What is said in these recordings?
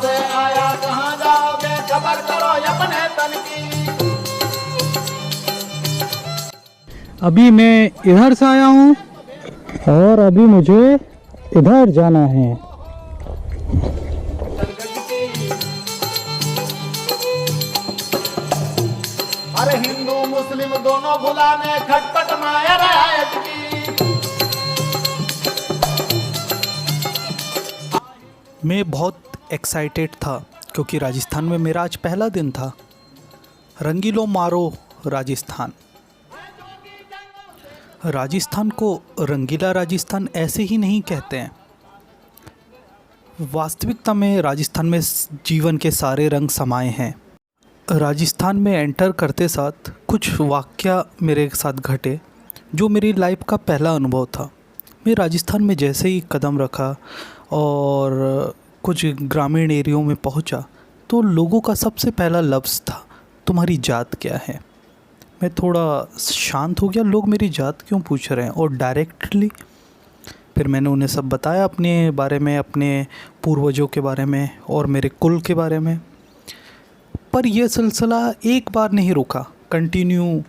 से आया कहाँ जाओगे, खबर करो अपने तन की। अभी मैं इधर से आया हूँ और अभी मुझे इधर जाना है। अरे हिंदू मुस्लिम दोनों बुलाने खटपट माया रायत की। मैं बहुत एक्साइटेड था क्योंकि राजस्थान में मेरा आज पहला दिन था। रंगीलो मारो राजस्थान। राजस्थान को रंगीला राजस्थान ऐसे ही नहीं कहते हैं। वास्तविकता में राजस्थान में जीवन के सारे रंग समाये हैं। राजस्थान में एंटर करते साथ कुछ वाक़या मेरे साथ घटे जो मेरी लाइफ का पहला अनुभव था। मैं राजस्थान में जैसे ही कदम रखा और कुछ ग्रामीण एरियो में पहुंचा तो लोगों का सबसे पहला लफ्ज़ था, तुम्हारी जात क्या है। मैं थोड़ा शांत हो गया, लोग मेरी जात क्यों पूछ रहे हैं, और डायरेक्टली फिर मैंने उन्हें सब बताया अपने बारे में, अपने पूर्वजों के बारे में और मेरे कुल के बारे में। पर यह सिलसिला एक बार नहीं रुका, कंटिन्यू।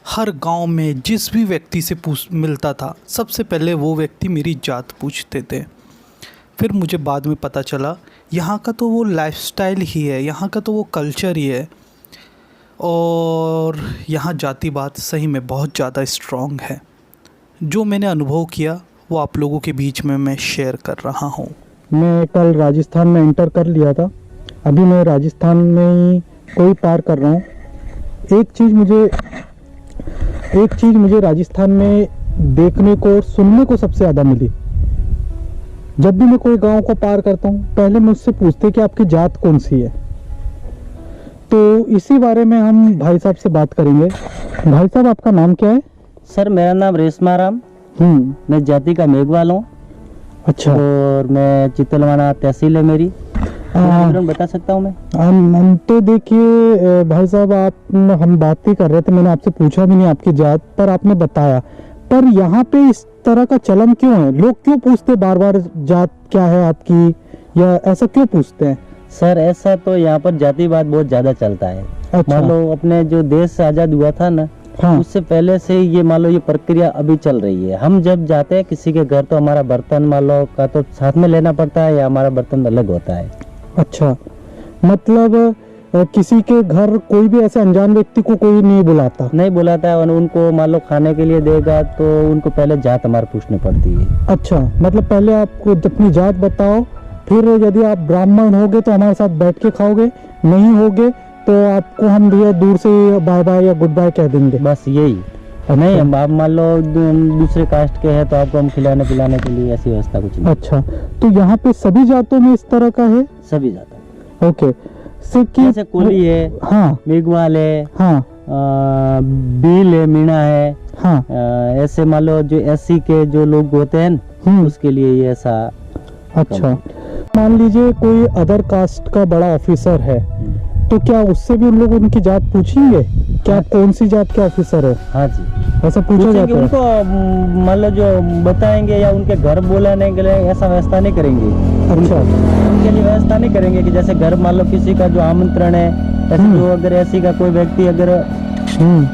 हर गांव में जिस भी व्यक्ति से मिलता था सबसे पहले वो व्यक्ति मेरी जात पूछते थे। फिर मुझे बाद में पता चला यहाँ का तो वो लाइफस्टाइल ही है, यहाँ का तो वो कल्चर ही है, और यहाँ जातिवाद सही में बहुत ज़्यादा स्ट्रॉन्ग है। जो मैंने अनुभव किया वो आप लोगों के बीच में मैं शेयर कर रहा हूँ। मैं कल राजस्थान में एंटर कर लिया था, अभी मैं राजस्थान में ही कोई पार कर रहा हूँ। एक चीज़ मुझे राजस्थान में देखने को और सुनने को सबसे ज़्यादा मिली। जब भी मैं कोई गांव को पार करता हूँ पहले मुझसे पूछते कि आपकी जात कौन सी है। तो इसी बारे में हम भाई साहब से बात करेंगे। भाई साहब, आपका नाम क्या है? सर मेरा नाम रेशमा राम। मैं जाति का मेघवाल हूँ। अच्छा। और मैं चितलवाना तहसील है मेरी। बता सकता हूँ मैं? हम तो देखिए भाई साहब, हम बात ही कर रहे थे, मैंने आपसे पूछा भी नहीं आपकी जात, पर आपने बताया। पर यहाँ पे इस तरह का चलन क्यों है? लोग क्यों पूछते बार बार जात क्या है आपकी, या ऐसा क्यों पूछते हैं? सर ऐसा तो यहाँ पर जातिवाद बहुत ज्यादा चलता है। अच्छा। मान लो अपने जो देश आजाद हुआ था ना, हाँ। उससे पहले से ये मान लो ये प्रक्रिया अभी चल रही है। हम जब जाते हैं किसी के घर तो हमारा बर्तन मान लो का तो साथ में लेना पड़ता है या हमारा बर्तन अलग होता है। अच्छा, मतलब किसी के घर कोई भी ऐसे अनजान व्यक्ति को कोई नहीं बुलाता है, और उनको मान लो खाने के लिए देगा तो उनको पहले जात हमारे पूछनी पड़ती है। अच्छा, मतलब पहले आपको अपनी जात बताओ, फिर यदि आप ब्राह्मण होगे तो हमारे साथ बैठ के खाओगे, नहीं होगे तो आपको हम भैया दूर से बाय बाय या गुड बाय कह देंगे, बस यही। नहीं, हम आप मान लो दूसरे कास्ट के हैं तो आपको हम खिलाने पिलाने के लिए ऐसी व्यवस्था कुछ नहीं। अच्छा, तो यहाँ पे सभी जातों में इस तरह का है? सभी जातों। ओके। जैसे कोली है, हाँ, मेघवाल है, हाँ, बील है, मीणा है, हाँ, ऐसे मान लो जो एससी के जो लोग होते हैं उसके लिए ये ऐसा। अच्छा, मान लीजिए कोई अदर कास्ट का बड़ा ऑफिसर है तो क्या उससे भी उन लोग उनकी जात पूछेंगे? क्या कौन सी जात के ऑफिसर है? हाँ जी, ऐसा पूछा जाता है? उनको मान लो जो बताएंगे या उनके घर बुलाने के लिए ऐसा व्यवस्था नहीं करेंगे। अच्छा, उनके लिए व्यवस्था नहीं करेंगे कि जैसे घर मान लो किसी का जो आमंत्रण है, ऐसे जो अगर ऐसी का कोई व्यक्ति अगर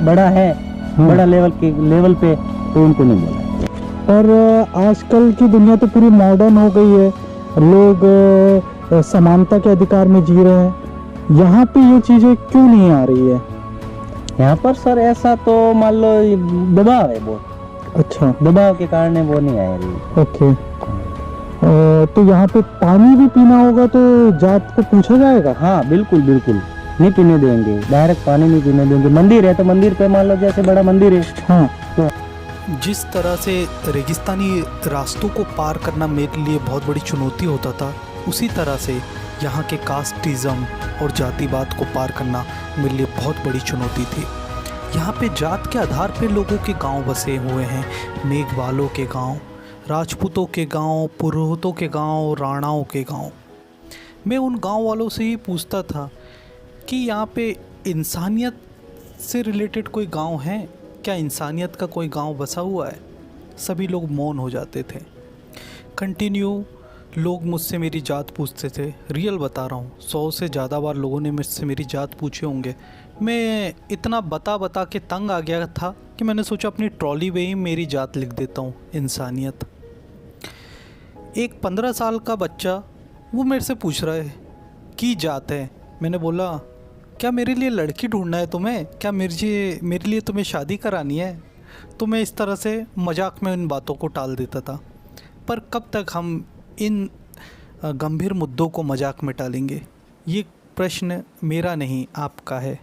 बड़ा है, बड़ा लेवल पे तो उनको नहीं बोला। पर आजकल की दुनिया तो पूरी मॉडर्न हो गई है, लोग समानता के अधिकार में जी रहे हैं। यहाँ पे ये चीजें क्यों नहीं आ रही है? यहाँ पर सर ऐसा तो मान लो दबाव है बहुत। अच्छा, दबाव के कारण वो नहीं आ रही। ओके। तो यहाँ पे पानी भी पीना होगा तो जात को पूछा जाएगा? हाँ बिल्कुल बिल्कुल, नहीं पीने देंगे, डायरेक्ट पानी नहीं पीने देंगे। मंदिर है तो मंदिर पे मान लो जैसे बड़ा मंदिर है, हाँ, तो जिस तरह से रेगिस्तानी रास्तों को पार करना मेरे लिए बहुत बड़ी चुनौती होता था, उसी तरह से यहाँ के कास्टिज़म और जातिवाद को पार करना मेरे लिए बहुत बड़ी चुनौती थी। यहाँ पे जात के आधार पे लोगों के गांव बसे हुए हैं। मेघवालों के गांव, राजपूतों के गांव, पुरोहितों के गांव, राणाओं के गांव। मैं उन गांव वालों से ही पूछता था कि यहाँ पे इंसानियत से रिलेटेड कोई गांव है क्या, इंसानियत का कोई गांव बसा हुआ है? सभी लोग मौन हो जाते थे। कंटिन्यू लोग मुझसे मेरी जात पूछते थे, रियल बता रहा हूँ, 100 से ज़्यादा बार लोगों ने मुझसे मेरी जात पूछे होंगे। मैं इतना बता बता के तंग आ गया था कि मैंने सोचा अपनी ट्रॉली में ही मेरी जात लिख देता हूँ, इंसानियत। एक 15 साल का बच्चा वो मेरे से पूछ रहा है की जात है। मैंने बोला क्या मेरे लिए लड़की ढूंढना है तुम्हें, क्या मेरे लिए तुम्हें शादी करानी है। तो मैं इस तरह से मजाक में इन बातों को टाल देता था। पर कब तक हम इन गंभीर मुद्दों को मजाक में टालेंगे। ये प्रश्न मेरा नहीं आपका है।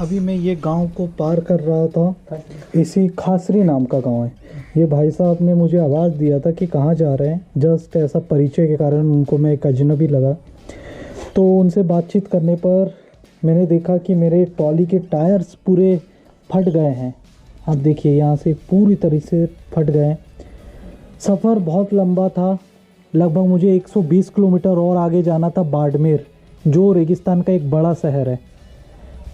अभी मैं ये गांव को पार कर रहा था, इसी खासरी नाम का गांव है। ये भाई साहब ने मुझे आवाज़ दिया था कि कहाँ जा रहे हैं। जस्ट ऐसा परिचय के कारण उनको मैं एक अजनबी लगा, तो उनसे बातचीत करने पर मैंने देखा कि मेरे ट्रॉली के टायर्स पूरे फट गए हैं। आप देखिए यहाँ से पूरी तरह से फट गए। सफ़र बहुत लंबा था, लगभग मुझे 120 किलोमीटर और आगे जाना था बाड़मेर, जो रेगिस्तान का एक बड़ा शहर है।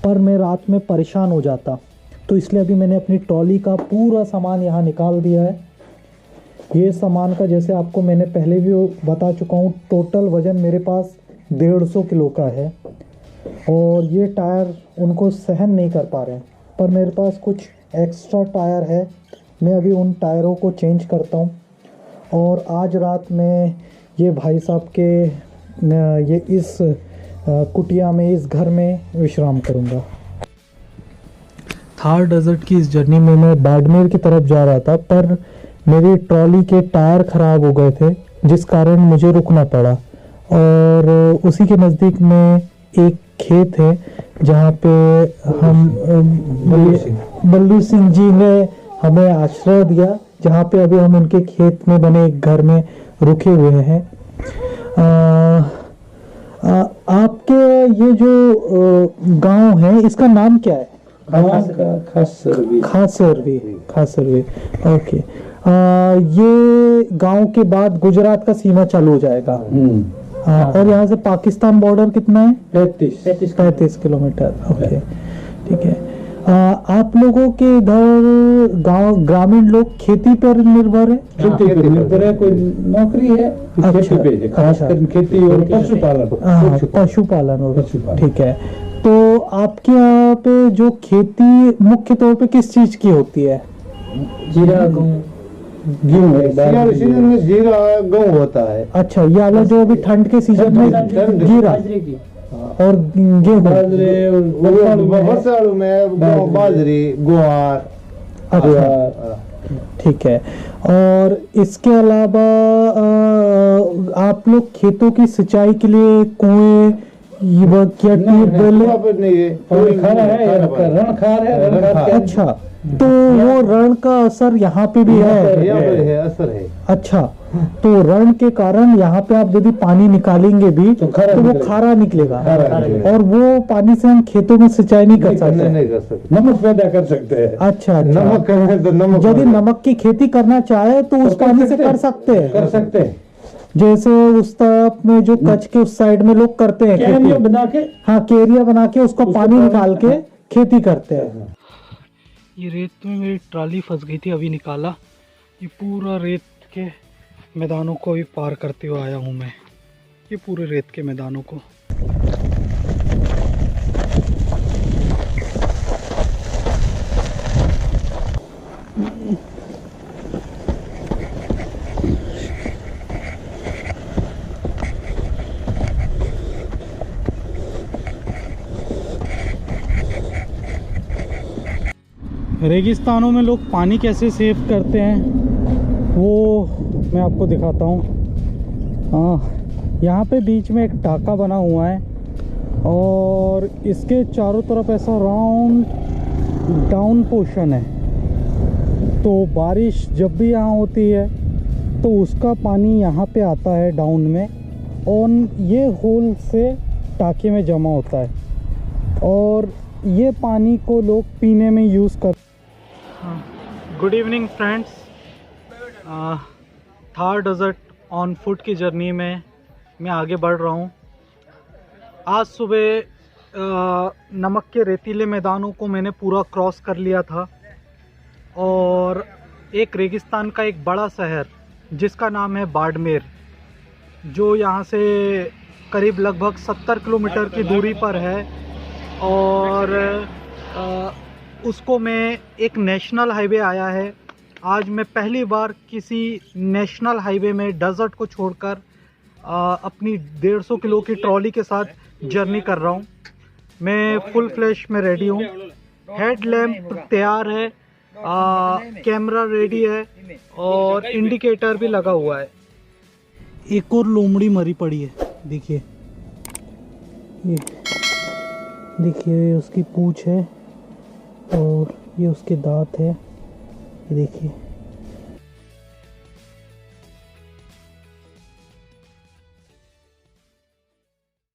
पर मैं रात में परेशान हो जाता, तो इसलिए अभी मैंने अपनी ट्रॉली का पूरा सामान यहाँ निकाल दिया है। ये सामान का, जैसे आपको मैंने पहले भी बता चुका हूँ, टोटल वज़न मेरे पास 150 किलो का है। और ये टायर उनको सहन नहीं कर पा रहे हैं, पर मेरे पास कुछ एक्स्ट्रा टायर है। मैं अभी उन टायरों को चेंज करता हूँ और आज रात में ये भाई साहब के ये इस कुटिया में, इस घर में विश्राम करूँगा। थार डेजर्ट की इस जर्नी में मैं बाड़मेर की तरफ जा रहा था, पर मेरी ट्रॉली के टायर ख़राब हो गए थे, जिस कारण मुझे रुकना पड़ा। और उसी के नज़दीक में एक खेत है जहाँ पे हम बल्लू सिंह जी ने हमें आश्रय दिया, जहाँ पे अभी हम उनके खेत में बने एक घर में रुके हुए हैं। आपके ये जो गांव है, इसका नाम क्या है? खासरवी। ओके। ये गांव के बाद गुजरात का सीमा चालू हो जाएगा। और यहाँ से पाकिस्तान बॉर्डर कितना है? 35 किलोमीटर। ओके, ठीक है। आप लोगों के इधर गांव ग्रामीण लोग खेती पर निर्भर है? खेती पर निर्भर है, कोई नौकरी है, खेती पे, खासकर खेती और पशुपालन। ठीक है। तो आपके यहाँ पे जो खेती मुख्य तौर पे किस चीज की होती है? जीरा, गेहूं। सीजन में जीरा गेहूं होता है। अच्छा, ये वाला जो अभी ठंड के सीजन में जीरा और गेहूं, बाजरे, वर्षाणु में बाजरी, ग्वार। अच्छा, ठीक है। और इसके अलावा आप लोग खेतों की सिंचाई के लिए कुएं क्या ट्यूबवेल? अच्छा, तो वो रण का असर यहाँ पे भी है? असर है। अच्छा, तो रण के कारण यहाँ पे आप यदि पानी निकालेंगे भी तो वो खारा निकलेगा, और वो पानी से हम खेतों में सिंचाई नहीं कर सकते। नमक पैदा कर सकते हैं। अच्छा, नमक करें तो नमक, यदि नमक की खेती करना चाहे तो उस पानी से कर सकते हैं। जैसे उस तरफ में जो कच्छ के उस साइड में लोग करते हैं, केरिया बना के, हाँ, केरिया बना के उसको पानी निकाल के खेती करते हैं। ये रेत में मेरी ट्राली फंस गई थी, अभी निकाला। ये पूरा रेत के मैदानों को अभी पार करते हुए आया हूँ मैं, ये पूरे रेत के मैदानों को। रेगिस्तानों में लोग पानी कैसे सेव करते हैं वो मैं आपको दिखाता हूँ। यहाँ पे बीच में एक टाका बना हुआ है और इसके चारों तरफ ऐसा राउंड डाउन पोर्शन है। तो बारिश जब भी यहाँ होती है तो उसका पानी यहाँ पे आता है डाउन में, और ये होल से टाके में जमा होता है, और ये पानी को लोग पीने में यूज़ कर। Good evening friends, Thar desert on foot की जर्नी में मैं आगे बढ़ रहा हूँ। आज सुबह नमक के रेतीले मैदानों को मैंने पूरा क्रॉस कर लिया था, और एक रेगिस्तान का एक बड़ा शहर जिसका नाम है बाड़मेर, जो यहाँ से करीब लगभग 70 किलोमीटर की दूरी पर है। और उसको में एक नेशनल हाईवे आया है। आज मैं पहली बार किसी नेशनल हाईवे में डेजर्ट को छोड़कर अपनी 150 किलो की ट्रॉली के साथ जर्नी कर रहा हूँ। मैं फुल फ्लैश में रेडी हूँ, हेडलैम्प तैयार है, कैमरा रेडी है और इंडिकेटर भी लगा हुआ है। एक और लोमड़ी मरी पड़ी है, देखिए, ये देखिए, ये उसकी पूंछ है और ये उसके दांत है, ये देखिए।